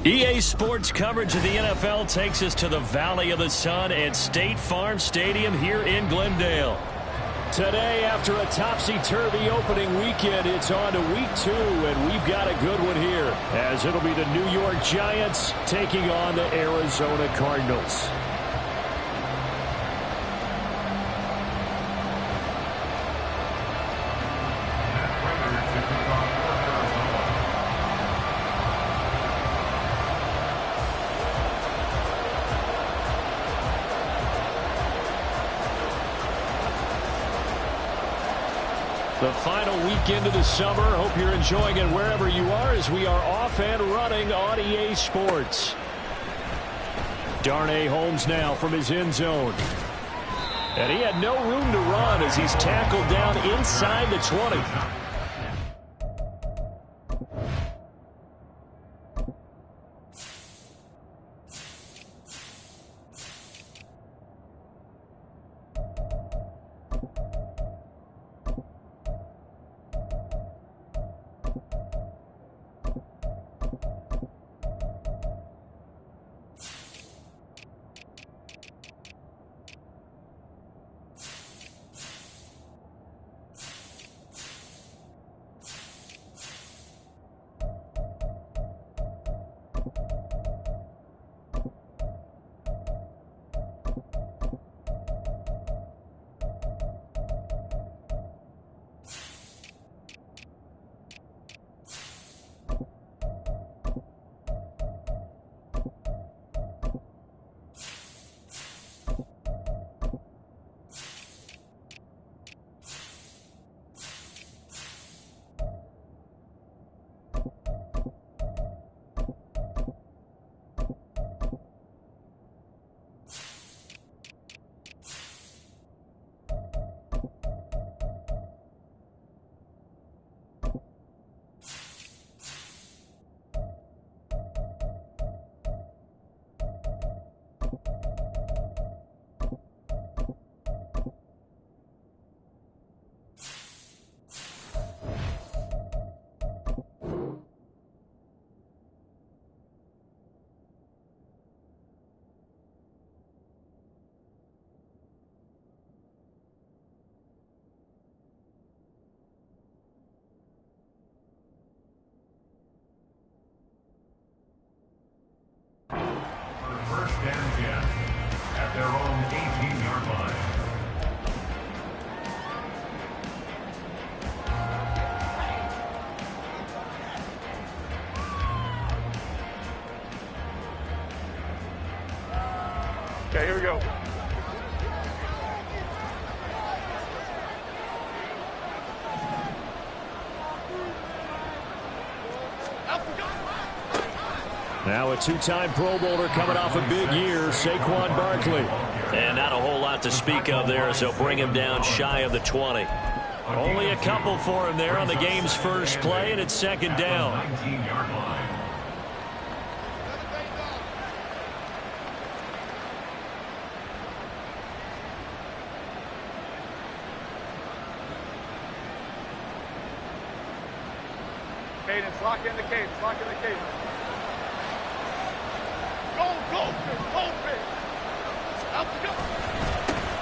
EA Sports coverage of the NFL takes us to the Valley of the Sun at State Farm Stadium here in Glendale. Today, after a topsy-turvy opening weekend, it's on to week 2, and we've got a good one here, as it'll be the New York Giants taking on the Arizona Cardinals. The final weekend of the summer. Hope you're enjoying it wherever you are as we are off and running on EA Sports. Darnay Holmes now from his end zone. And he had no room to run as he's tackled down inside the 20. At their own 18-yard line. Okay, here we go. Now a two-time Pro Bowler coming off a big year, Saquon Barkley. And not a whole lot to speak of there, so bring him down shy of the 20. Only a couple for him there on the game's first play, and it's second down. 19-yard line. Cadence, lock in the cadence, lock in the cadence.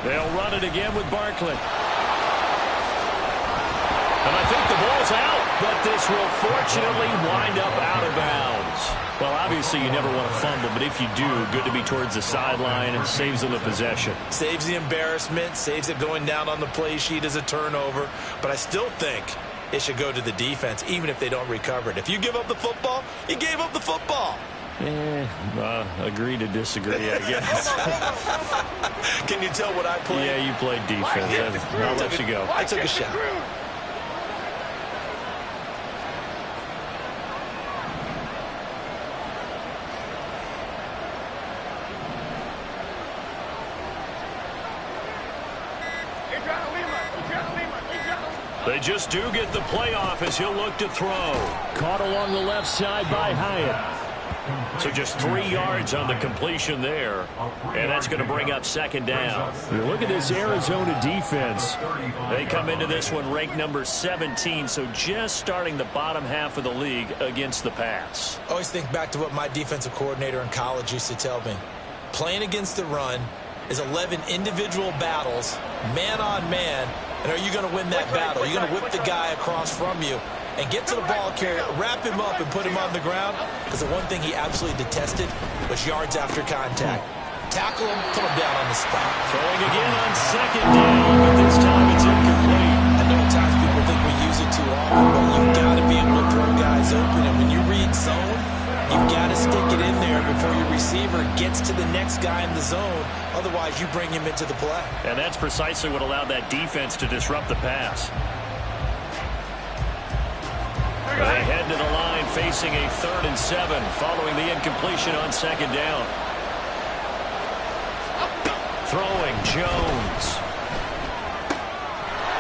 They'll run it again with Barkley. And I think the ball's out, but this will fortunately wind up out of bounds. Well, obviously you never want to fumble, but if you do, good to be towards the sideline and saves them the possession. Saves the embarrassment, saves it going down on the play sheet as a turnover. But I still think it should go to the defense, even if they don't recover it. If you give up the football, you gave up the football. Agree to disagree, I guess. Can you tell what I played? Yeah, you played defense. I'll let you go. I took a shot. They just do get the playoff as he'll look to throw. Caught along the left side by Hyatt. So just 3 yards on the completion there, and that's going to bring up second down. You look at this Arizona defense. They come into this one ranked number 17, so just starting the bottom half of the league against the pass. I always think back to what my defensive coordinator in college used to tell me. Playing against the run is 11 individual battles, man on man, and are you going to win that battle? Are you going to whip the guy across from you and get to the ball carrier, wrap him up, and put him on the ground? Because the one thing he absolutely detested was yards after contact. Tackle him, put him down on the spot. Throwing again on second down, but this time it's incomplete. I know at times people think we use it too often, but you've got to be able to throw guys open. And when you read zone, you've got to stick it in there before your receiver gets to the next guy in the zone. Otherwise, you bring him into the play. And that's precisely what allowed that defense to disrupt the pass. They head to the line facing a 3rd and 7 following the incompletion on second down. Throwing Jones.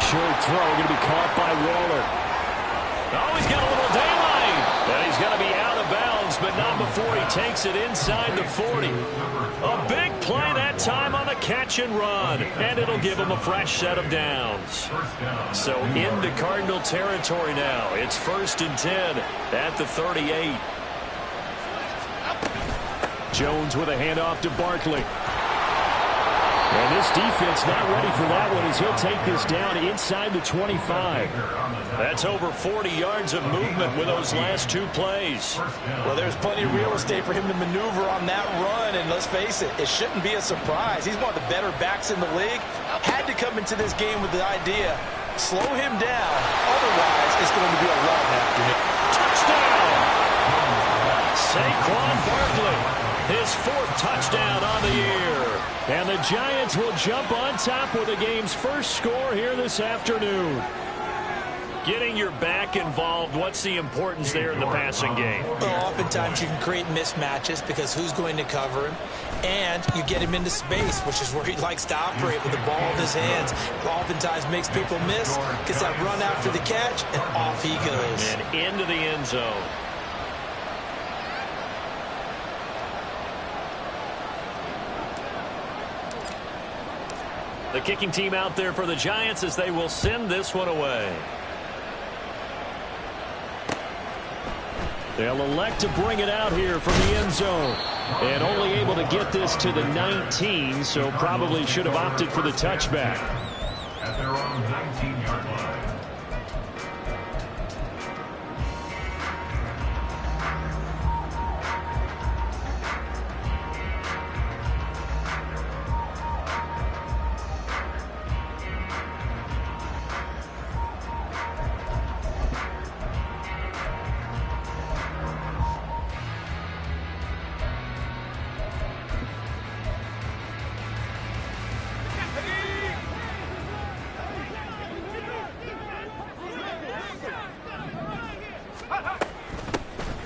Short throw going to be caught by Waller. Oh, he's got a little daylight. And he's going to be out of bounds, but not before he takes it inside the 40. A big play that time on the catch and run, and it'll give him a fresh set of downs. So into Cardinal territory now. It's 1st and 10 at the 38. Jones with a handoff to Barkley. And this defense not ready for that one as he'll take this down inside the 25. That's over 40 yards of movement with those last 2 plays. Well, there's plenty of real estate for him to maneuver on that run, and let's face it, it shouldn't be a surprise. He's one of the better backs in the league. Had to come into this game with the idea, slow him down, otherwise it's going to be a long afternoon. Touchdown! Saquon Barkley, his 4th touchdown on the year. And the Giants will jump on top with the game's first score here this afternoon. Getting your back involved, what's the importance there in the passing game? Well, oftentimes you can create mismatches because who's going to cover him? And you get him into space, which is where he likes to operate with the ball in his hands. Oftentimes makes people miss, gets that run after the catch, and off he goes. And into the end zone. The kicking team out there for the Giants as they will send this one away. They'll elect to bring it out here from the end zone. And only able to get this to the 19, so probably should have opted for the touchback. At their own 19-yard line.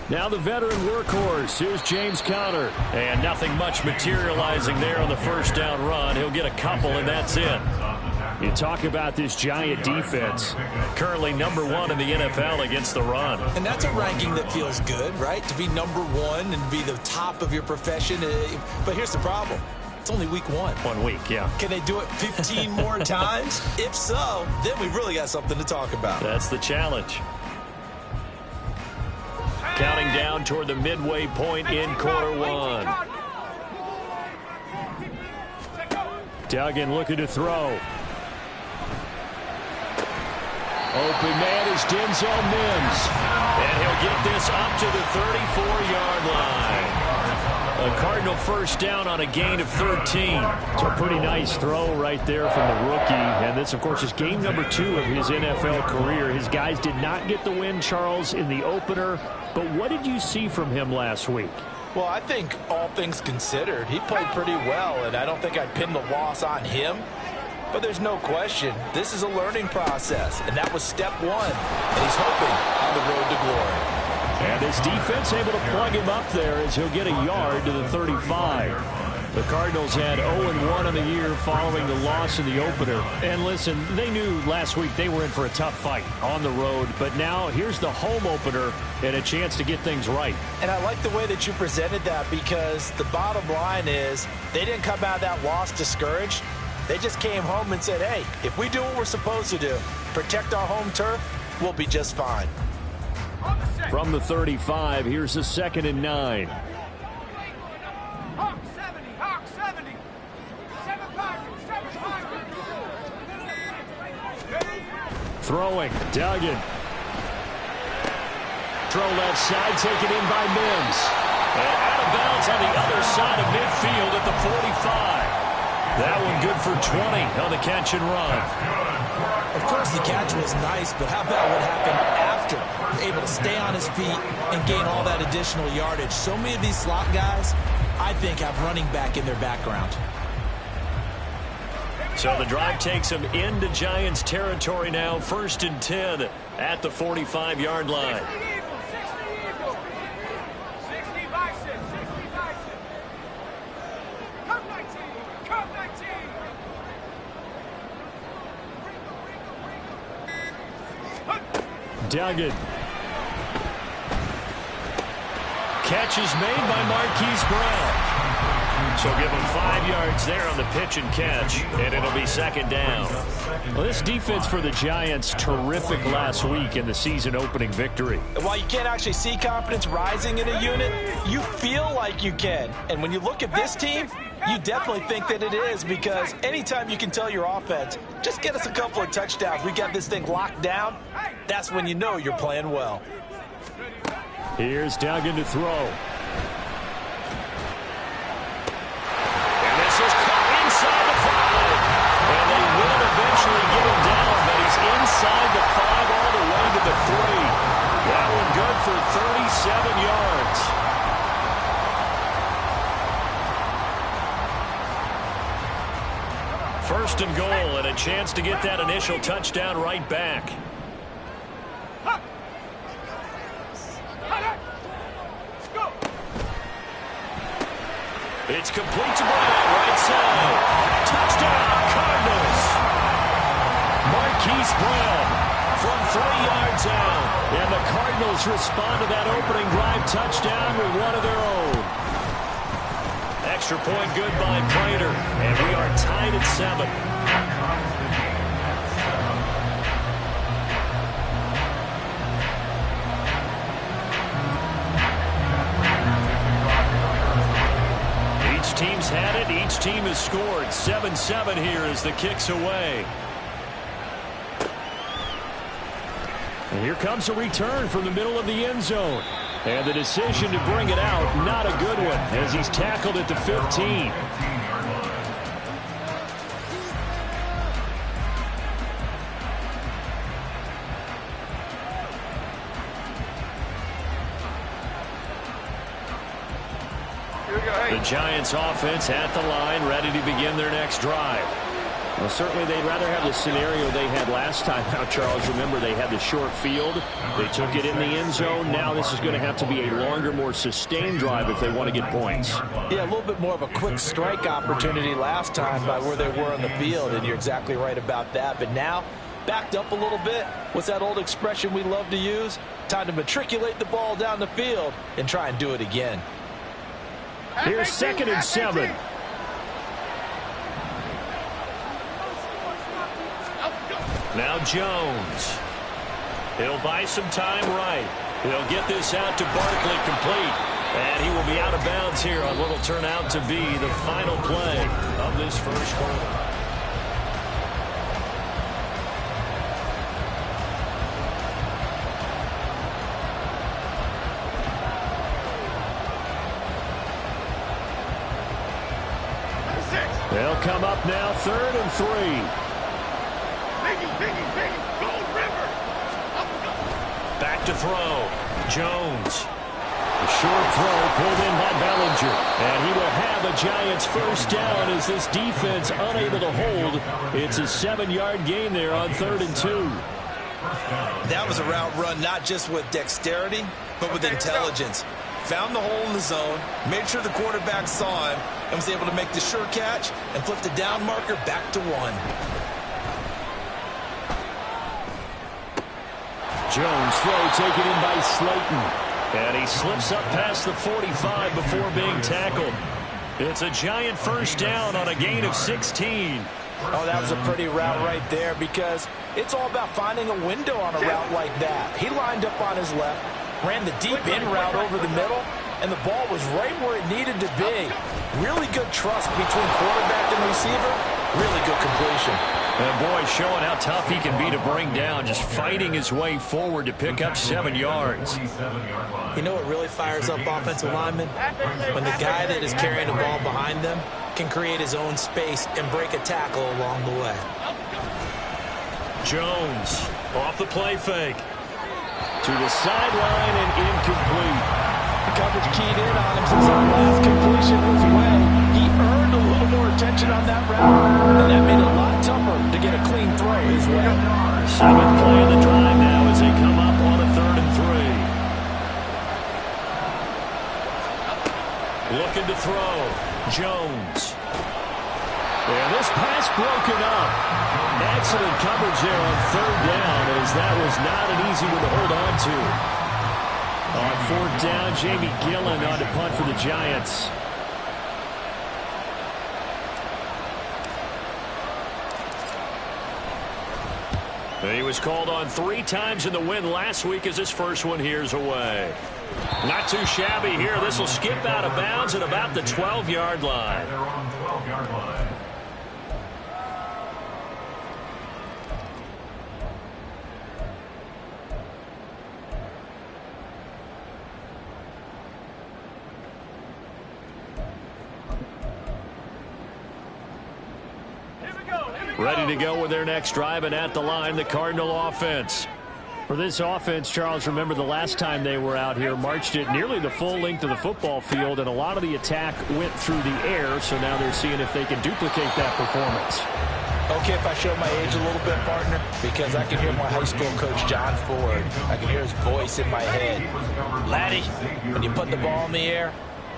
Now the veteran workhorse. Here's James Conner. And nothing much materializing there on the first down run. He'll get a couple, and that's it. You talk about this Giant defense. Currently number 1 in the NFL against the run. And that's a ranking that feels good, right? To be number 1 and be the top of your profession. But here's the problem. It's only week 1. 1 week, yeah. Can they do it 15 more times? If so, then we really got something to talk about. That's the challenge. Counting down toward the midway point in quarter 1. Duggan looking to throw. Open man is Denzel Mims. And he'll get this up to the 34-yard line. A Cardinal first down on a gain of 13. It's a pretty nice throw right there from the rookie. And this, of course, is game number 2 of his NFL career. His guys did not get the win, Charles, in the opener. But what did you see from him last week? Well, I think all things considered, he played pretty well, and I don't think I'd pin the loss on him. But there's no question, this is a learning process, and that was step 1. And he's hoping on the road to glory. And this defense able to plug him up there as he'll get a yard to the 35. The Cardinals had 0-1 in the year following the loss in the opener. And listen, they knew last week they were in for a tough fight on the road. But now here's the home opener and a chance to get things right. And I like the way that you presented that, because the bottom line is they didn't come out of that loss discouraged. They just came home and said, hey, if we do what we're supposed to do, protect our home turf, we'll be just fine. From the 35, here's the 2nd and 9. Throwing, Duggan. Throw left side, taken in by Mims. And out of bounds on the other side of midfield at the 45. That one good for 20 on the catch and run. Of course, the catch was nice, but how about what happened after? Able to stay on his feet and gain all that additional yardage. So many of these slot guys, I think, have running back in their background. So the drive takes him into Giants territory now. 1st and 10 at the 45-yard line. 60 bison, 60 bison. Come 19, come 19. Duggan. Catch is made by Marquise Brown. So give him 5 yards there on the pitch and catch, and it'll be 2nd down. Well, this defense for the Giants, terrific last week in the season-opening victory. While you can't actually see confidence rising in a unit, you feel like you can. And when you look at this team, you definitely think that it is, because anytime you can tell your offense, just get us a couple of touchdowns, we got this thing locked down, that's when you know you're playing well. Here's Duggan to throw. Inside the 5. And they will eventually get him down, but he's inside the 5 all the way to the 3. That one good for 37 yards. First and goal, and a chance to get that initial touchdown right back. It's complete to Brown, right side. Touchdown, Cardinals. Marquise Brown from 3 yards out. And the Cardinals respond to that opening drive touchdown with one of their own. Extra point good by Prater. And we are tied at 7. Team's had it. Each team has scored. 7-7 here as the kick's away. And here comes a return from the middle of the end zone. And the decision to bring it out, not a good one, as he's tackled at the 15. The Giants offense at the line, ready to begin their next drive. Well, certainly they'd rather have the scenario they had last time out, Charles. Remember, they had the short field. They took it in the end zone. Now this is going to have to be a longer, more sustained drive if they want to get points. Yeah, a little bit more of a quick strike opportunity last time by where they were on the field, and you're exactly right about that. But now, backed up a little bit. What's that old expression we love to use? Time to matriculate the ball down the field and try and do it again. Here's 2nd and 7. Now Jones. He'll buy some time right. He'll get this out to Barkley complete. And he will be out of bounds here on what will turn out to be the final play of this first quarter. They'll come up now, 3rd and 3. Back to throw. Jones. A short throw pulled in by Bellinger. And he will have a Giants first down as this defense unable to hold. It's a 7-yard gain there on 3rd and 2. That was a route run not just with dexterity, but with intelligence. found the hole in the zone, made sure the quarterback saw him, and was able to make the sure catch and flip the down marker back to 1. Jones throw taken in by Slayton. And he slips up past the 45 before being tackled. It's a giant first down on a gain of 16. Oh, that was a pretty route right there, because it's all about finding a window on a route like that. He lined up on his left, ran the deep in route over the middle, and the ball was right where it needed to be. Really good trust between quarterback and receiver. Really good completion. And boy, showing how tough he can be to bring down, just fighting his way forward to pick up 7 yards. You know what really fires up offensive linemen? When the guy that is carrying the ball behind them can create his own space and break a tackle along the way. Jones off the play fake. To the sideline and incomplete. The coverage keyed in on him since that last completion was away. He earned a little more attention on that route, and that made it a lot tougher to get a clean throw his way. 7th play of the drive now as they come up on a 3rd and 3. Looking to throw. Jones. And this pass broken up. Excellent coverage there on 3rd down, as that was not an easy one to hold on to. On 4th down, Jamie Gillen on to punt for the Giants. He was called on 3 times in the win last week, as his first one here's away. Not too shabby here. This will skip out of bounds at about the 12-yard line. They're on the 12-yard line. Ready to go with their next drive, and at the line, the Cardinal offense. For this offense, Charles, remember the last time they were out here, marched it nearly the full length of the football field, and a lot of the attack went through the air, so now they're seeing if they can duplicate that performance. Okay, if I show my age a little bit, partner, because I can hear my high school coach, John Ford. I can hear his voice in my head. Laddie, when you put the ball in the air,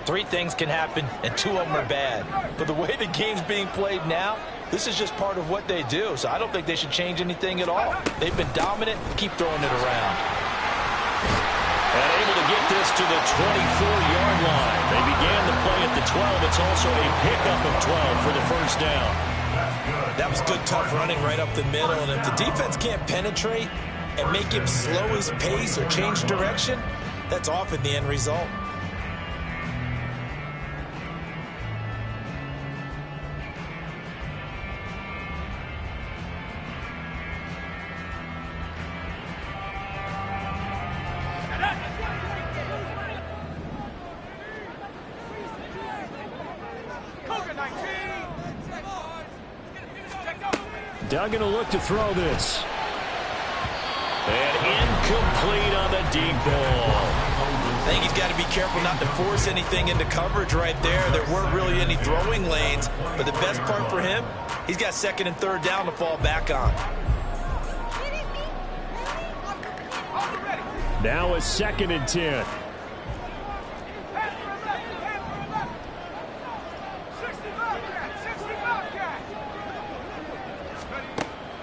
3 things can happen, and 2 of them are bad. But the way the game's being played now, this is just part of what they do, so I don't think they should change anything at all. They've been dominant. Keep throwing it around. And able to get this to the 24-yard line. They began the play at the 12. It's also a pickup of 12 for the first down. That was good, tough running right up the middle, and if the defense can't penetrate and make him slow his pace or change direction, that's often the end result. Duggan will look to throw this. And incomplete on the deep ball. I think he's got to be careful not to force anything into coverage right there. There weren't really any throwing lanes, but the best part for him, he's got 2nd and 3rd down to fall back on. Now a 2nd and 10.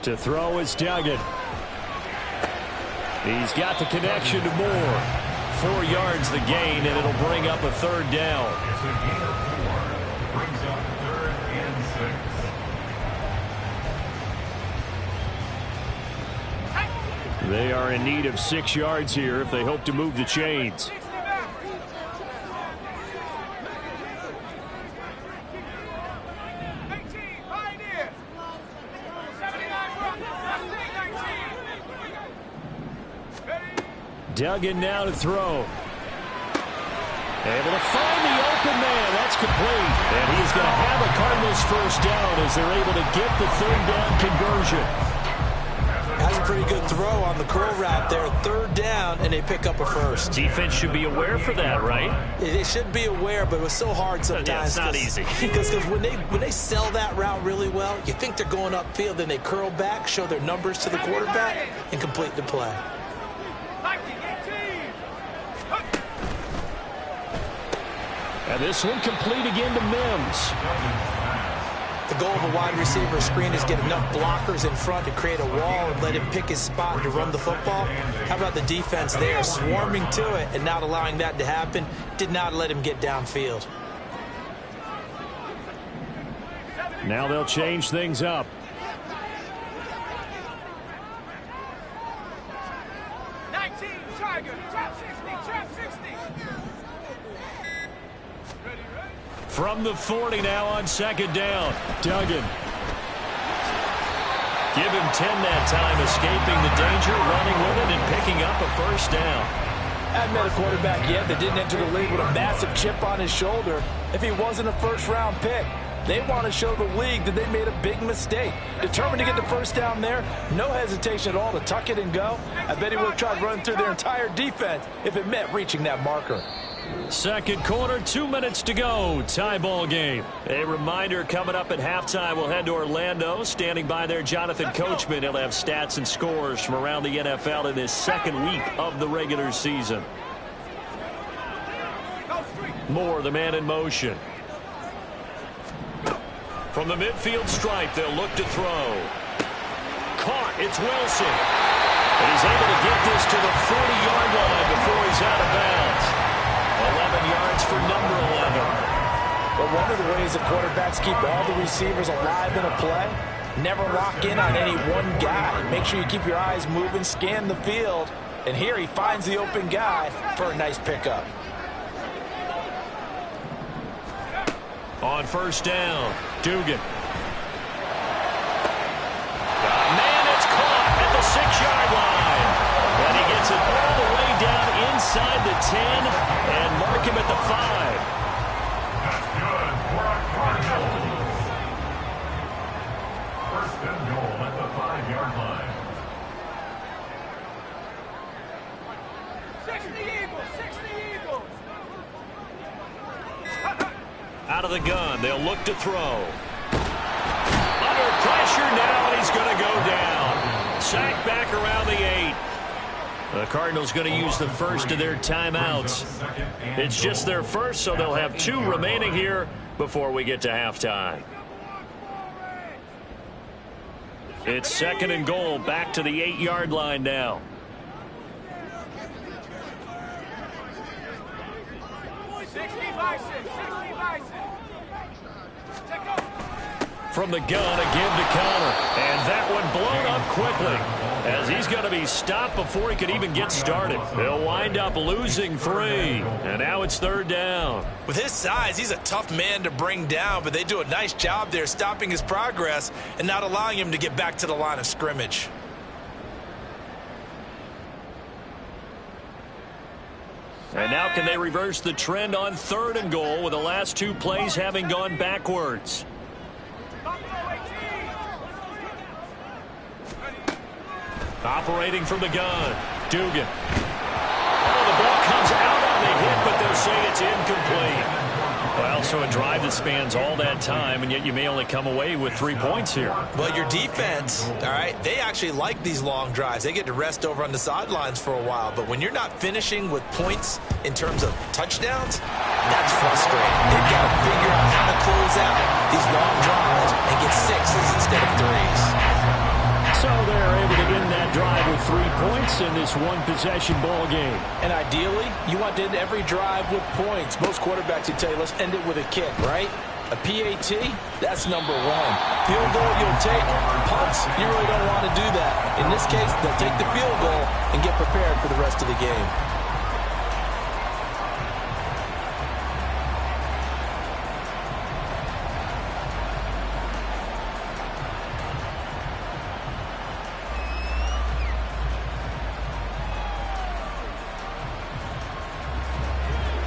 To throw is Duggan. He's got the connection to Moore. 4 yards the gain, and it'll bring up a 3rd down. It's a gain of 4. Brings up 3rd and 6. They are in need of 6 yards here if they hope to move the chains. Duggan now to throw. Able to find the open man. That's complete. And he's going to have a Cardinals first down as they're able to get the 3rd down conversion. That's a pretty good throw on the curl route there. 3rd down, and they pick up a first. Defense should be aware for that, right? They should be aware, but it was so hard sometimes. Yeah, it's not easy. Because when they sell that route really well, you think they're going upfield, then they curl back, show their numbers to the quarterback, and complete the play. And this one complete again to Mims. The goal of a wide receiver screen is get enough blockers in front to create a wall and let him pick his spot to run the football. How about the defense there, swarming to it and not allowing that to happen? Did not let him get downfield. Now they'll change things up. From the 40 now on second down. Duggan. Give him 10 that time, escaping the danger, running with it, and picking up a first down. Hadn't met a quarterback yet that didn't enter the league with a massive chip on his shoulder if he wasn't a first-round pick. They want to show the league that they made a big mistake. Determined to get the first down there, no hesitation at all to tuck it and go. I bet he would have tried running through their entire defense if it meant reaching that marker. Second quarter, 2 minutes to go. Tie ball game. A reminder coming up at halftime. We'll head to Orlando. Standing by there, Jonathan Coachman. He'll have stats and scores from around the NFL in this second week of the regular season. Moore, the man in motion. From the midfield stripe, they'll look to throw. Caught. It's Wilson. And he's able to get this to the 40-yard line before he's out of bounds. 11 yards for number 11. But one of the ways the quarterbacks keep all the receivers alive in a play, never lock in on any one guy. Make sure you keep your eyes moving, scan the field. And here he finds the open guy for a nice pickup. On first down, Dugan. Man, it's caught at the 6-yard line. And he gets it all the way down inside the 10 and mark him at the 5. That's good for a Cardinals. First and goal at the 5-yard line. 60 Eagles! Out of the gun, they'll look to throw. Under pressure now, and he's going to go down. Sacked back around the 8. The Cardinals going to use the first of their timeouts. It's just their first, so they'll have 2 remaining here before we get to halftime. It's second and goal, back to the 8-yard line now. From the gun, a give to Connor. And that one blown up quickly, as he's going to be stopped before he could even get started. They'll wind up losing 3. And now it's third down. With his size, he's a tough man to bring down, but they do a nice job there stopping his progress and not allowing him to get back to the line of scrimmage. And now can they reverse the trend on third and goal with the last 2 plays having gone backwards? Operating from the gun, Dugan. Oh, the ball comes out on the hit, but they'll say it's incomplete. Well, so a drive that spans all that time, and yet you may only come away with 3 points here. But your defense, all right, they actually like these long drives. They get to rest over on the sidelines for a while. But when you're not finishing with points in terms of touchdowns, that's frustrating. They've got to figure out how to close out these long drives and get 6s instead of 3s. So they're able to end that drive with 3 points in this one-possession ball game. And ideally, you want to end every drive with points. Most quarterbacks would tell you, let's end it with a kick, right? A PAT, that's number 1. Field goal you'll take. Punts, you really don't want to do that. In this case, they'll take the field goal and get prepared for the rest of the game.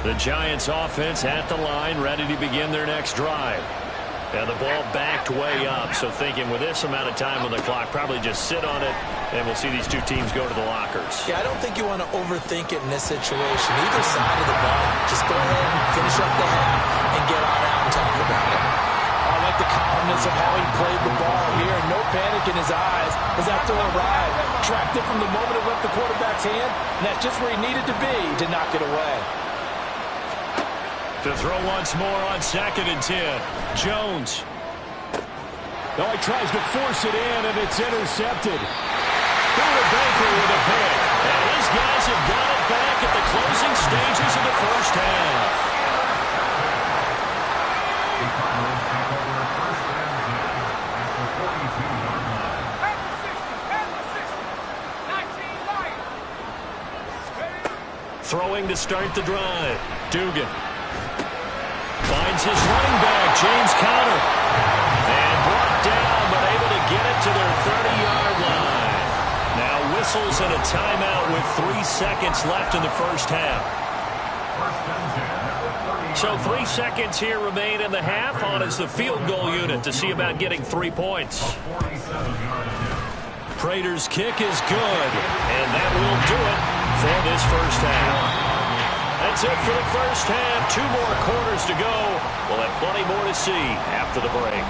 The Giants offense at the line, ready to begin their next drive. And the ball backed way up, so thinking with this amount of time on the clock, probably just sit on it, and we'll see these 2 teams go to the lockers. Yeah, I don't think you want to overthink it in this situation. Either side of the ball, just go ahead and finish up the half and get on out and talk about it. I like the calmness of how he played the ball here. No panic in his eyes as that throw arrived. Tracked it from the moment it left the quarterback's hand, and that's just where he needed to be to knock it away. To throw once more on 2nd and 10. Jones. Oh, he tries to force it in, and it's intercepted. Buda Baker with a pick. And his guys have got it back at the closing stages of the first half. Throwing to start the drive. Dugan finds his running back, James Conner. And brought down, but able to get it to their 30-yard line. Now whistles and a timeout with 3 seconds left in the first half. So 3 seconds here remain in the half. On is the field goal unit to see about getting 3 points. Prater's kick is good, and that will do it for this first half. That's it for the first half. 2 more quarters to go. We'll have plenty more to see after the break.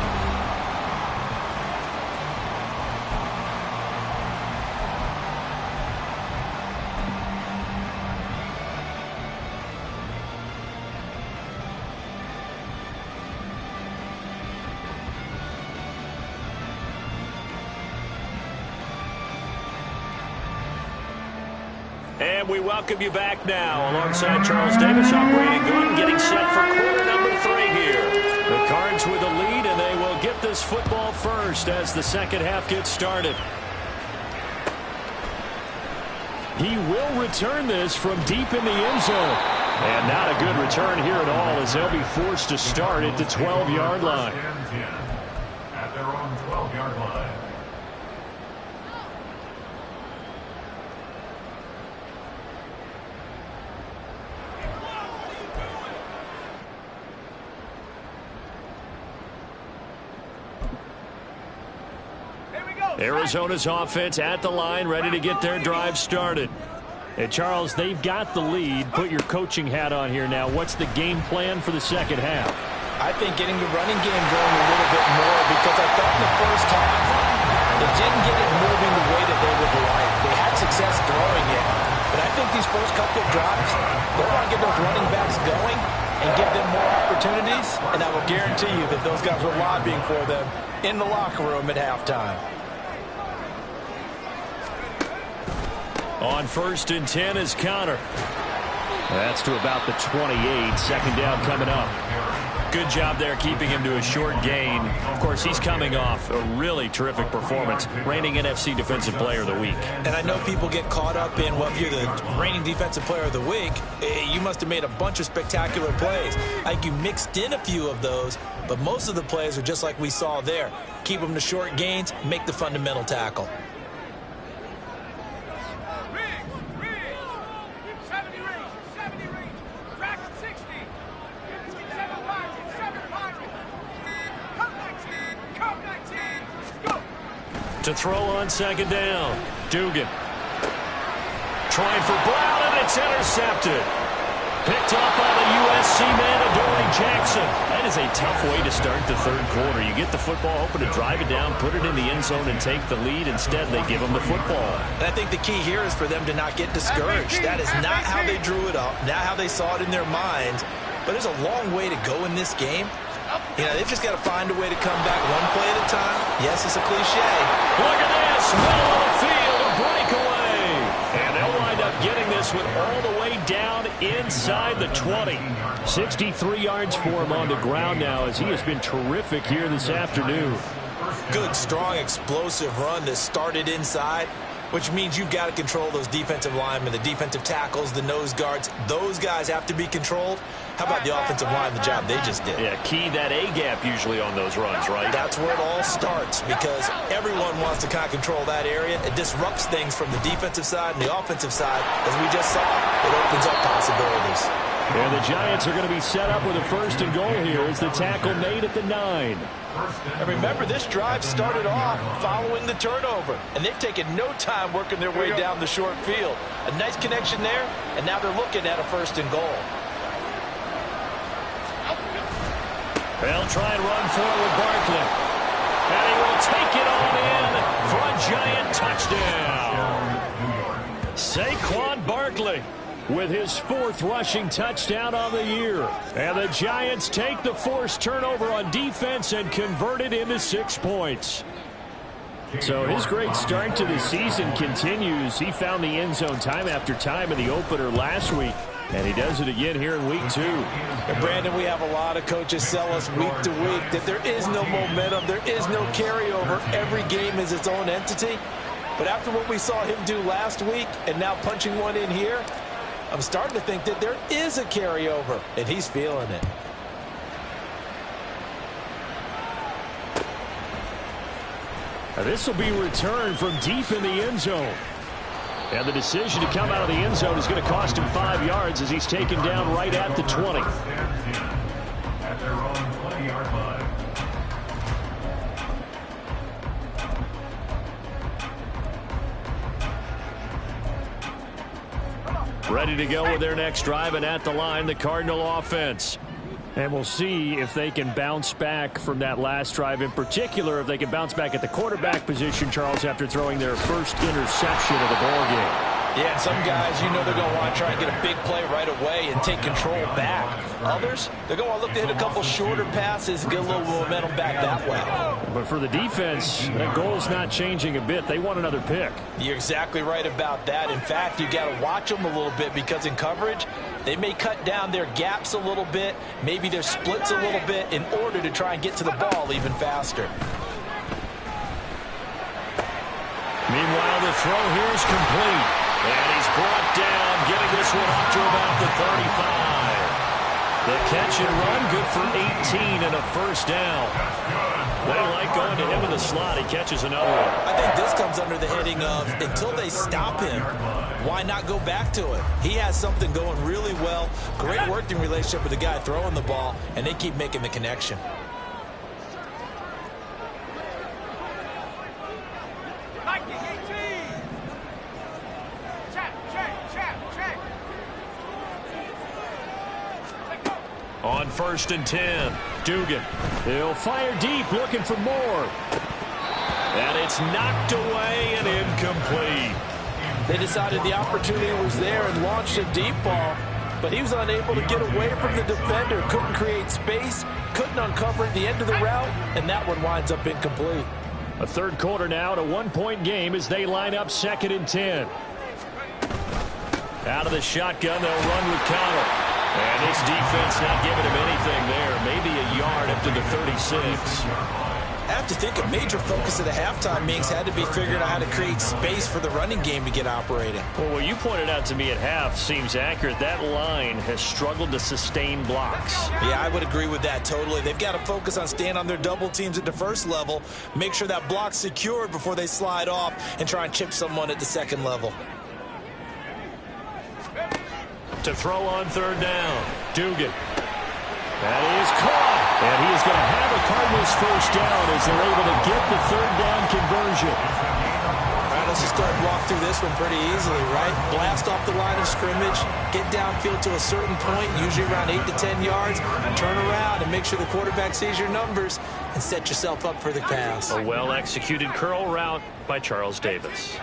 And we welcome you back now. Alongside Charles Davis, I'm Brady Gordon, getting set for quarter number 3 here. The Cards with a lead, and they will get this football first as the second half gets started. He will return this from deep in the end zone. And not a good return here at all, as they'll be forced to start at the 12-yard line. At their own 12-yard line. Arizona's offense at the line, ready to get their drive started. And Charles, they've got the lead. Put your coaching hat on here now. What's the game plan for the second half? I think getting the running game going a little bit more, because I thought in the first half they didn't get it moving the way that they would like. They had success throwing it, but I think these first couple of drives, they want to get those running backs going and give them more opportunities, and I will guarantee you that those guys were lobbying for them in the locker room at halftime. On 1st and 10 is Conner. That's to about the 28. Second down coming up. Good job there keeping him to a short gain. Of course, he's coming off a really terrific performance. Reigning NFC Defensive Player of the Week. And I know people get caught up in, well, if you're the reigning Defensive Player of the Week, you must have made a bunch of spectacular plays. I think you mixed in a few of those, but most of the plays are just like we saw there. Keep them to short gains, make the fundamental tackle. To throw on second down. Dugan. Trying for Brown, and it's intercepted. Picked up by the USC man, Adoree Jackson. That is a tough way to start the third quarter. You get the football, hoping to drive it down, put it in the end zone, and take the lead. Instead, they give them the football. And I think the key here is for them to not get discouraged. That is not how they drew it up, not how they saw it in their minds. But there's a long way to go in this game. You know, they've just got to find a way to come back one play at a time. Yes, it's a cliche. Look at this. Middle of the field, a breakaway. And they'll wind up getting this one all the way down inside the 20. 63 yards for him on the ground now, as he has been terrific here this afternoon. Good, strong, explosive run that started inside, which means you've got to control those defensive linemen, the defensive tackles, the nose guards. Those guys have to be controlled. How about the offensive line, the job they just did? Yeah, key that A-gap usually on those runs, right? That's where it all starts, because everyone wants to kind of control that area. It disrupts things from the defensive side and the offensive side. As we just saw, it opens up possibilities. And the Giants are going to be set up with a 1st and goal here as the tackle made at the 9. And remember, this drive started off following the turnover, and they've taken no time working their way down the short field. A nice connection there, and now they're looking at a 1st and goal. They'll try and run forward with Barkley. And he will take it on in for a Giant touchdown. Saquon Barkley. with his 4th rushing touchdown on the year. And the Giants take the forced turnover on defense and convert it into 6 points. So his great start to the season continues. He found the end zone time after time in the opener last week, and he does it again here in week 2. And Brandon, we have a lot of coaches sell us week to week that there is no momentum, there is no carryover. Every game is its own entity. But after what we saw him do last week and now punching one in here, I'm starting to think that there is a carryover, and he's feeling it. This will be returned from deep in the end zone. And the decision to come out of the end zone is going to cost him 5 yards as he's taken down right at the 20. At their own 20-yard line. Ready to go with their next drive, and at the line, the Cardinal offense. And we'll see if they can bounce back from that last drive, in particular if they can bounce back at the quarterback position, Charles, after throwing their first interception of the ballgame. Yeah, and some guys, you know, they're going to want to try and get a big play right away and take control back. Others, they're going to look to hit a couple shorter passes and get a little momentum back that way. But for the defense, that goal's not changing a bit. They want another pick. You're exactly right about that. In fact, you got to watch them a little bit because in coverage, they may cut down their gaps a little bit, maybe their splits a little bit in order to try and get to the ball even faster. Meanwhile, the throw here is complete. And he's brought down, getting this one up to about the 35. The catch and run, good for 18 and a first down. They like going to him in the slot. He catches another one. I think this comes under the heading of until they stop him, why not go back to it? He has something going really well, great working relationship with the guy throwing the ball, and they keep making the connection. On 1st and 10, Dugan. He'll fire deep, looking for more. And it's knocked away and incomplete. They decided the opportunity was there and launched a deep ball, but he was unable to get away from the defender, couldn't create space, couldn't uncover at the end of the route, and that one winds up incomplete. A third quarter now at a 1-point game as they line up 2nd and 10. Out of the shotgun, they'll run with Connor. And this defense not giving him anything there. Maybe a yard up to the 36. I have to think a major focus of the halftime meetings had to be figuring out how to create space for the running game to get operating. Well, what you pointed out to me at half seems accurate. That line has struggled to sustain blocks. Yeah, I would agree with that totally. They've got to focus on staying on their double teams at the first level, make sure that block's secured before they slide off and try and chip someone at the second level. To throw on 3rd down, Dugan. That is caught. And he is going to have a Cardinals first down as they're able to get the 3rd down conversion. All right, let's just start and walk through this one pretty easily, right? Blast off the line of scrimmage, get downfield to a certain point, usually around 8 to 10 yards, turn around and make sure the quarterback sees your numbers and set yourself up for the pass. A well-executed curl route by Charles Davis.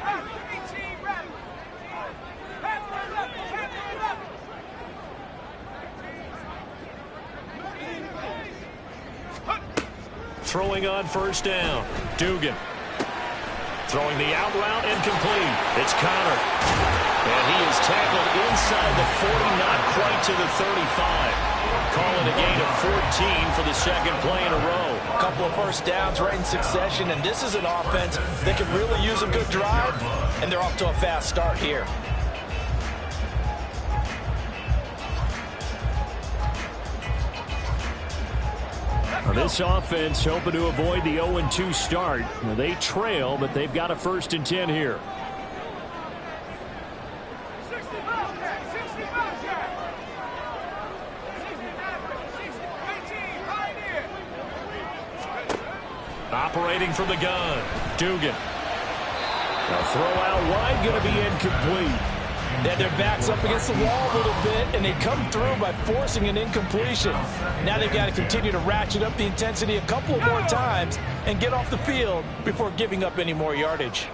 Throwing on 1st down, Dugan. Throwing the out route, incomplete. It's Connor. And he is tackled inside the 40, not quite to the 35. Calling a gain of 14 for the 2nd play in a row. A couple of first downs right in succession, and this is an offense that can really use a good drive, and they're off to a fast start here. This offense hoping to avoid the 0-2 start. They trail, but they've got a 1st and 10 here. Operating from the gun, Dugan. Now throw out wide, going to be incomplete. They had their backs up against the wall a little bit, and they come through by forcing an incompletion. Now they've got to continue to ratchet up the intensity a couple of more times and get off the field before giving up any more yardage.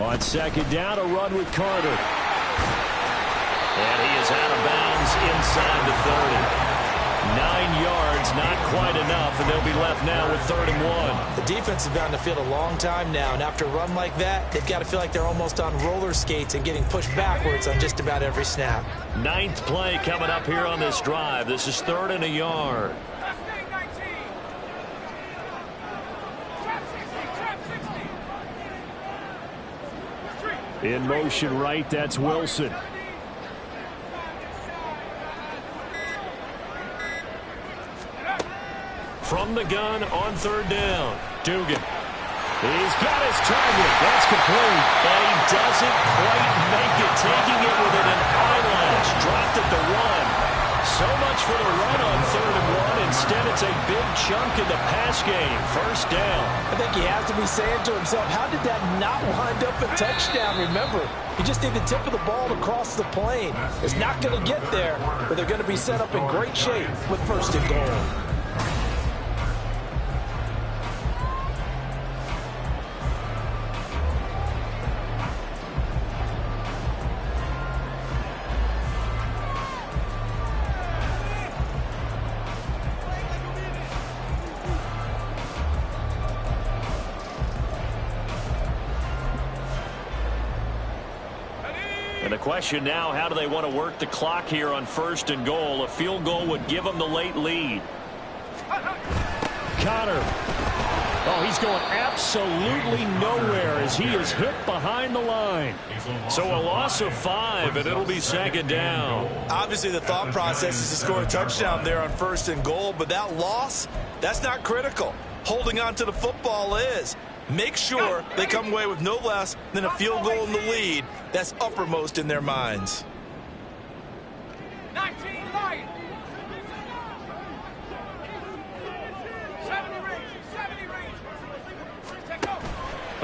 On second down, a run with Carter. And he is out of bounds inside the 30. 9 yards, not quite enough, and they'll be left now with 3rd and 1. The defense has been on the field a long time now, and after a run like that, they've got to feel like they're almost on roller skates and getting pushed backwards on just about every snap. 9th play coming up here on this drive. This is 3rd and a yard. In motion right, that's Wilson. From the gun on 3rd down, Dugan. He's got his target. That's complete. And he doesn't quite make it, taking it within an eyelash. Dropped at the 1. So much for the run on 3rd and 1. Instead, it's a big chunk in the pass game. 1st down. I think he has to be saying to himself, how did that not wind up a touchdown? Remember, you just need the tip of the ball to cross the plane. It's not going to get there, but they're going to be set up in great shape with 1st and goal. And the question now, how do they want to work the clock here on 1st and goal? A field goal would give them the late lead. Connor. Oh, he's going absolutely nowhere as he is hit behind the line. So a loss of 5, and it'll be 2nd down. Obviously, the thought process is to score a touchdown there on 1st and goal, but that loss, that's not critical. Holding on to the football is. Make sure they come away with no less than a field goal in the lead. That's uppermost in their minds. 19 Lions. 70 range.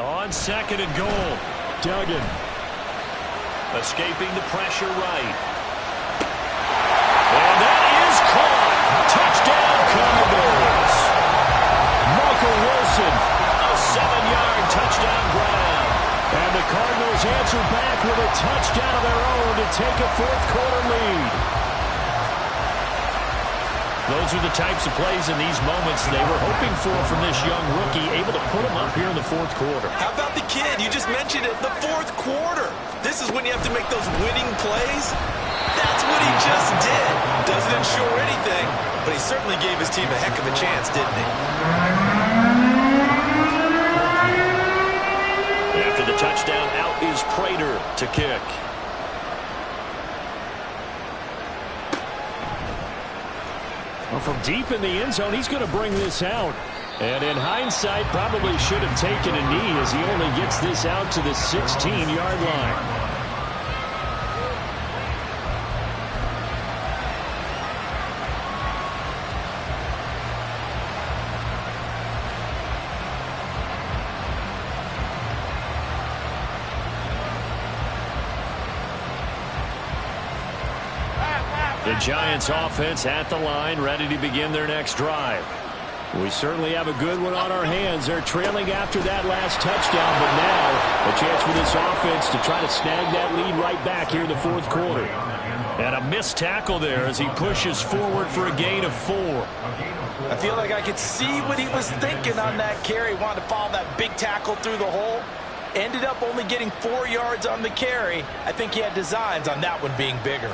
On 2nd and goal, Duggan. Escaping the pressure right. And that is caught. Touchdown, Cardinals. Michael Wilson. A 7-yard touchdown grab. And the Cardinals answer back with a touchdown of their own to take a 4th quarter lead. Those are the types of plays in these moments they were hoping for from this young rookie, able to put him up here in the 4th quarter. How about the kid? You just mentioned it, the 4th quarter. This is when you have to make those winning plays. That's what he just did. Doesn't ensure anything, but he certainly gave his team a heck of a chance, didn't he? After the touchdown, out is Prater to kick. Well, from deep in the end zone, he's going to bring this out. And in hindsight, probably should have taken a knee as he only gets this out to the 16-yard line. The Giants offense at the line, ready to begin their next drive. We certainly have a good one on our hands. They're trailing after that last touchdown, but now a chance for this offense to try to snag that lead right back here in the 4th quarter. And a missed tackle there as he pushes forward for a gain of 4. I feel like I could see what he was thinking on that carry. Wanted to follow that big tackle through the hole. Ended up only getting 4 yards on the carry. I think he had designs on that one being bigger.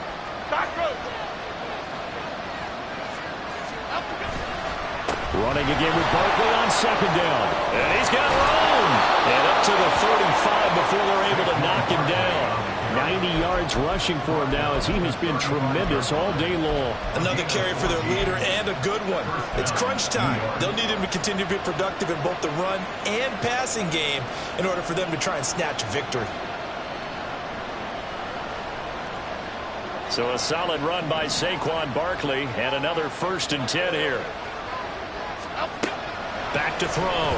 Running again with Barkley on 2nd down. And he's got room. And up to the 35 before they're able to knock him down. 90 yards rushing for him now as he has been tremendous all day long. Another carry for their leader and a good one. It's crunch time. They'll need him to continue to be productive in both the run and passing game in order for them to try and snatch victory. So a solid run by Saquon Barkley and another 1st and 10 here. Back to throw.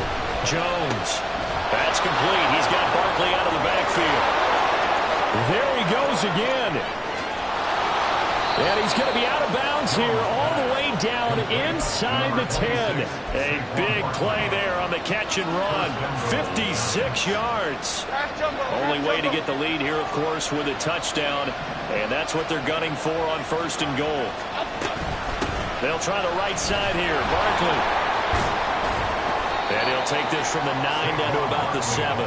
Jones. That's complete. He's got Barkley out of the backfield. There he goes again. And he's going to be out of bounds here all the way down inside the 10. A big play there on the catch and run. 56 yards. Only way to get the lead here, of course, with a touchdown. And that's what they're gunning for on 1st and goal. They'll try the right side here. Barkley. And he'll take this from the 9 down to about the 7.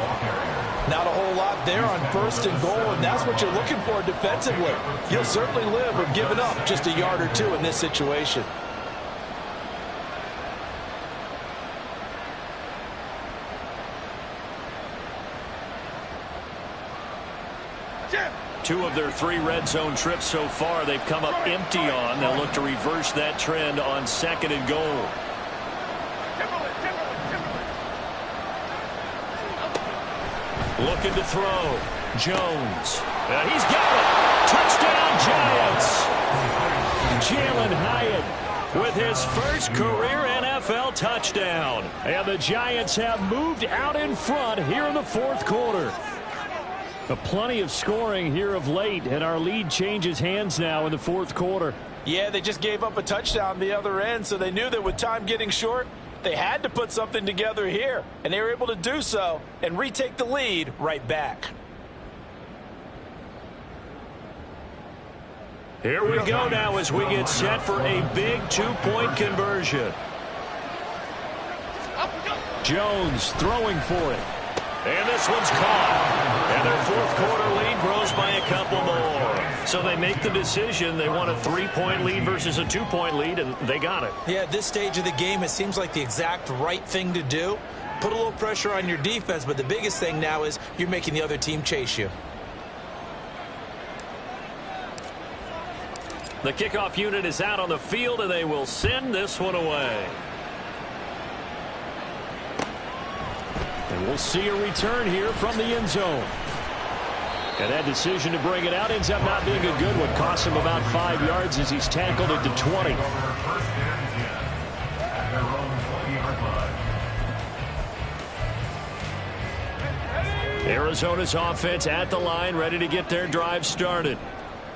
Not a whole lot there on 1st and goal, and that's what you're looking for defensively. You'll certainly live with giving up just a yard or two in this situation. Two of their 3 red zone trips so far they've come up empty on. They'll look to reverse that trend on 2nd and goal. Looking to throw. Jones. And he's got it. Touchdown, Giants. Jalen Hyatt with his first career NFL touchdown. And the Giants have moved out in front here in the 4th quarter. Plenty of scoring here of late, and our lead changes hands now in the 4th quarter. Yeah, they just gave up a touchdown the other end, so they knew that with time getting short, they had to put something together here, and they were able to do so and retake the lead right back. Here we go now as we get set for a big 2-point conversion. Jones throwing for it. And this one's caught. And their 4th quarter lead grows by a couple more. So they make the decision. They want a 3-point lead versus a 2-point lead, and they got it. Yeah, at this stage of the game, it seems like the exact right thing to do. Put a little pressure on your defense, but the biggest thing now is you're making the other team chase you. The kickoff unit is out on the field, and they will send this one away. And we'll see a return here from the end zone. And that decision to bring it out ends up not being a good one. Costs him about 5 yards as he's tackled at the 20. Arizona's offense at the line, ready to get their drive started.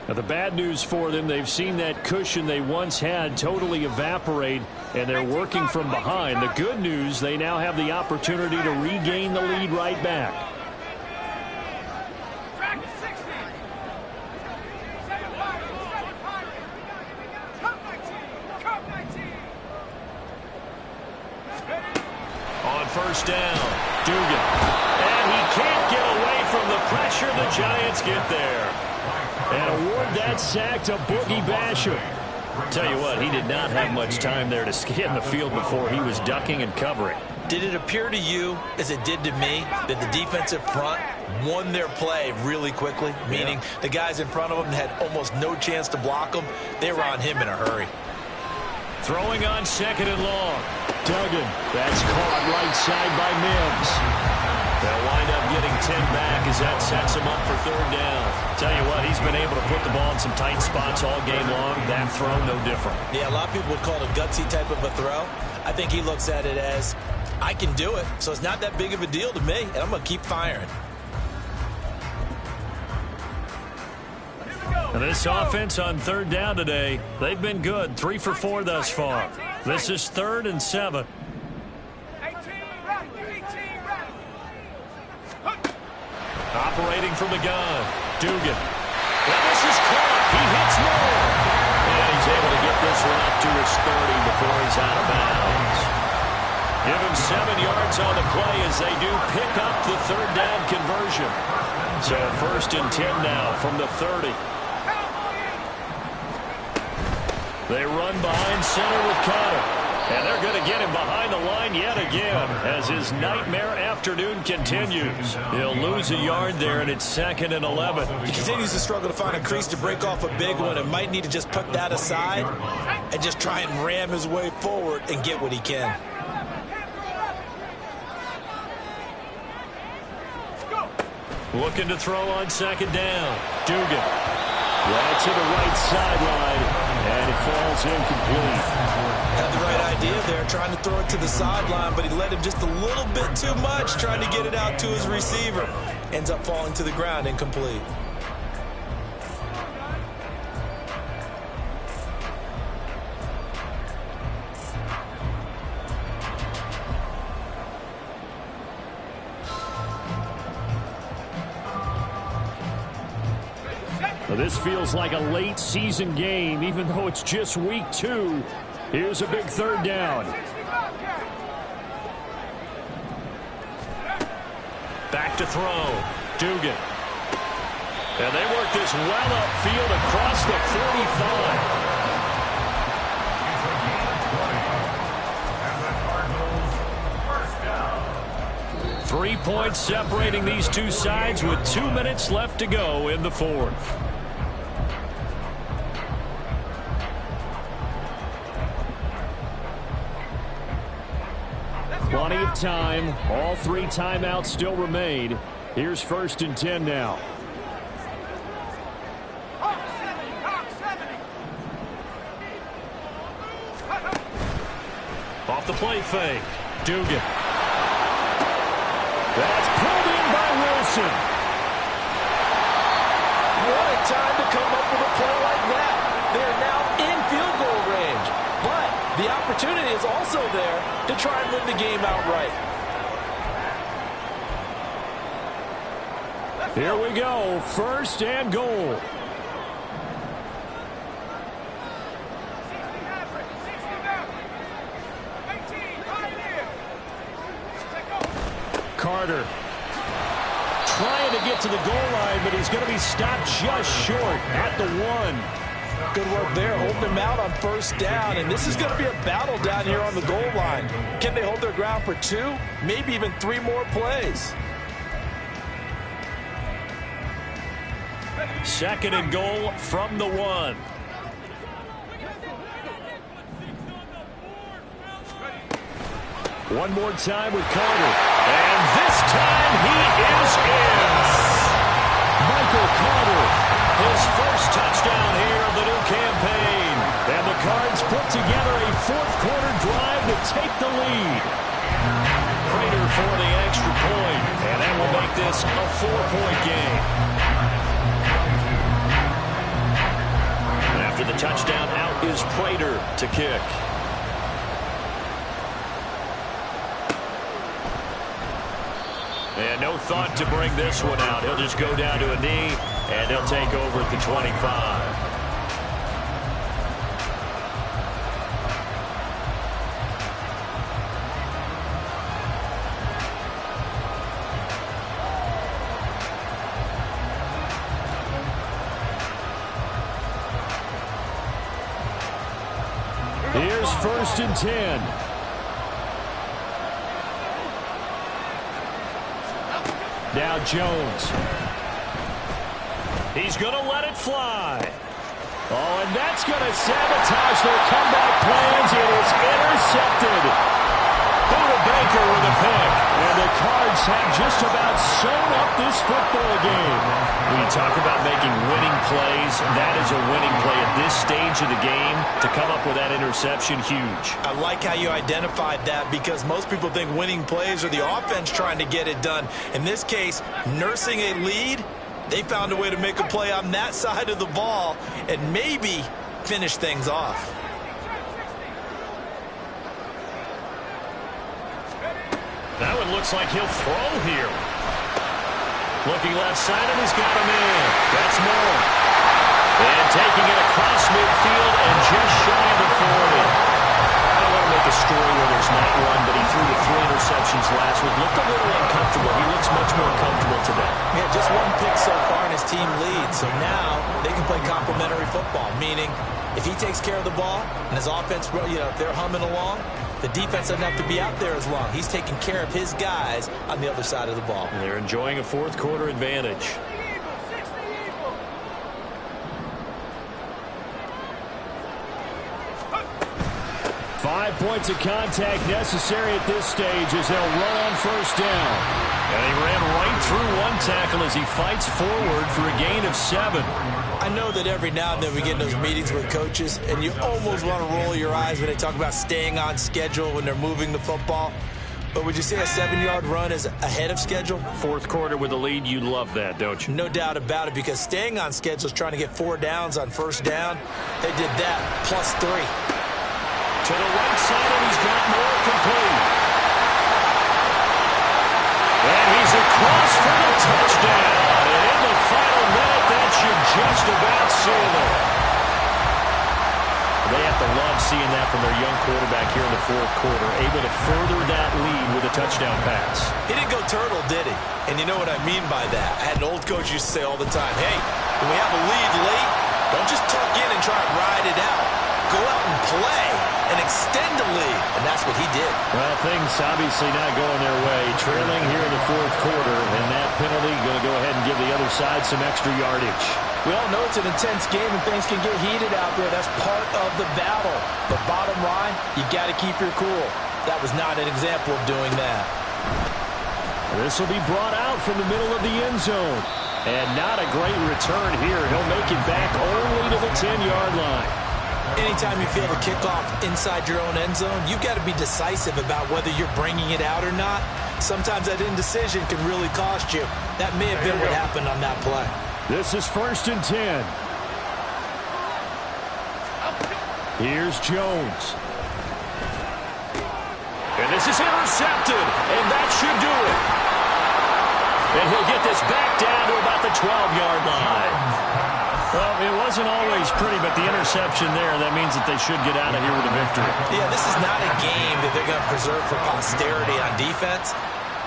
Now, the bad news for them, they've seen that cushion they once had totally evaporate, and they're working from behind. The good news, they now have the opportunity to regain the lead right back. On 1st down, Dugan. And he can't get away from the pressure. The Giants get there. And award that sack to Boogie Basham. Tell you what, he did not have much time there to scan the field before he was ducking and covering. Did it appear to you, as it did to me, that the defensive front won their play really quickly? Meaning the guys in front of them had almost no chance to block them. They were on him in a hurry. Throwing on 2nd and long. Duggan. That's caught right side by Mims. They'll wind up getting 10 back as that sets him up for 3rd down. Tell you what, he's been able to put the ball in some tight spots all game long. That throw, no different. Yeah, a lot of people would call it a gutsy type of a throw. I think he looks at it as, I can do it, so it's not that big of a deal to me, and I'm going to keep firing. And this offense on 3rd down today, they've been good. 3 for 4 thus far. This is 3rd and 7. Operating from the gun, Dugan. And this is caught. He hits Moore. And he's able to get this one up to his 30 before he's out of bounds. Give him 7 yards on the play as they do pick up the 3rd down conversion. So 1st and 10 now from the 30. They run behind center with Conner. And they're going to get him behind the line yet again as his nightmare afternoon continues. He'll lose a yard there, and it's 2nd and 11. He continues to struggle to find a crease to break off a big one and might need to just put that aside and just try and ram his way forward and get what he can. Looking to throw on 2nd down. Dugan. Right to the right sideline, and it falls incomplete. Had the right idea there, trying to throw it to the sideline, but he let him just a little bit too much, trying to get it out to his receiver. Ends up falling to the ground, incomplete. This feels like a late season game, even though it's just week 2. Here's a big third down. Back to throw. Dugan. And they work this well upfield across the 45. 3 points separating these two sides with 2 minutes left to go in the fourth. Plenty of time. All 3 timeouts still remain. Here's 1st and 10 now. Off the play fake. Dugan. That's pulled in by Wilson. What a time to come up with a play like that. They're now in field goal range. But the opportunity is also there to try and win the game outright. Here we go. 1st and goal. Carter trying to get to the goal line, but he's going to be stopped just short at the 1. Good work there, holding them out on 1st down, and this is going to be a battle down here on the goal line. Can they hold their ground for 2, maybe even 3 more plays? 2nd and goal from the 1. One more time with Carter. And this time he is in. Michael Carter. His first touchdown here of the new campaign. And the Cards put together a 4th quarter drive to take the lead. Prater for the extra point. And that will make this a 4-point game. After the touchdown, out is Prater to kick. And no thought to bring this one out. He'll just go down to a knee, and he'll take over at the 25. Here's 1st and 10. Now Jones. He's going to let it fly. Oh, and that's going to sabotage their comeback plans. It is intercepted. Buda Baker with a pick. And the Cards have just about sewn up this football game. When you talk about making winning plays, that is a winning play at this stage of the game. To come up with that interception, huge. I like how you identified that, because most people think winning plays are the offense trying to get it done. In this case, nursing a lead, they found a way to make a play on that side of the ball and maybe finish things off. That one looks like he'll throw here. Looking left side, and he's got him in. That's Moore. And taking it across midfield and just shy of the 40. I don't want to make a story where there's not one, but he threw the 3 interceptions last week. Looked a little uncomfortable. He looks much more comfortable today. Yeah, just 1 pick so far and his team leads. So now they can play complementary football, meaning if he takes care of the ball and his offense, if they're humming along, the defense doesn't have to be out there as long. He's taking care of his guys on the other side of the ball. And they're enjoying a 4th quarter advantage. Five points of contact necessary at this stage as they'll run on 1st down. And he ran right through 1 tackle as he fights forward for a gain of 7. I know that every now and then we get in those meetings with coaches, and you almost want to roll your eyes when they talk about staying on schedule when they're moving the football. But would you say a 7-yard run is ahead of schedule? 4th quarter with a lead, you love that, don't you? No doubt about it, because staying on schedule is trying to get 4 downs on 1st down. They did that, plus 3. To the right side, and he's got more complete. And he's across for the touchdown. And in the final minute, that should just just about sealed it. They have to love seeing that from their young quarterback here in the fourth quarter, able to further that lead with a touchdown pass. He didn't go turtle, did he? And you know what I mean by that. I had an old coach used to say all the time, hey, when we have a lead late, don't just tuck in and try and ride it out. Go out and play and extend the lead. And that's what he did. Well, things obviously not going their way. Trailing here in the fourth quarter, and that penalty going to go ahead and give the other side some extra yardage. We all know it's an intense game and things can get heated out there. That's part of the battle. But bottom line, you got to keep your cool. That was not an example of doing that. This will be brought out from the middle of the end zone. And not a great return here. He'll make it back only to the 10-yard line. Anytime you feel the kickoff inside your own end zone, you've got to be decisive about whether you're bringing it out or not. Sometimes that indecision can really cost you. That may have been what happened on that play. This is 1st and 10. Here's Jones. And this is intercepted, and that should do it. And he'll get this back down to about the 12-yard line. Well, it wasn't always pretty, but the interception there, that means that they should get out of here with a victory. Yeah, this is not a game that they're going to preserve for posterity on defense.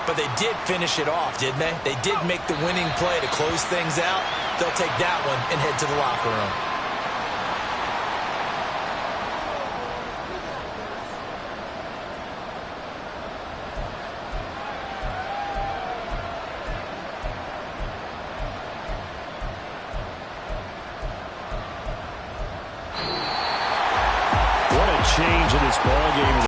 But they did finish it off, didn't they? They did make the winning play to close things out. They'll take that one and head to the locker room. What a change in this ball game.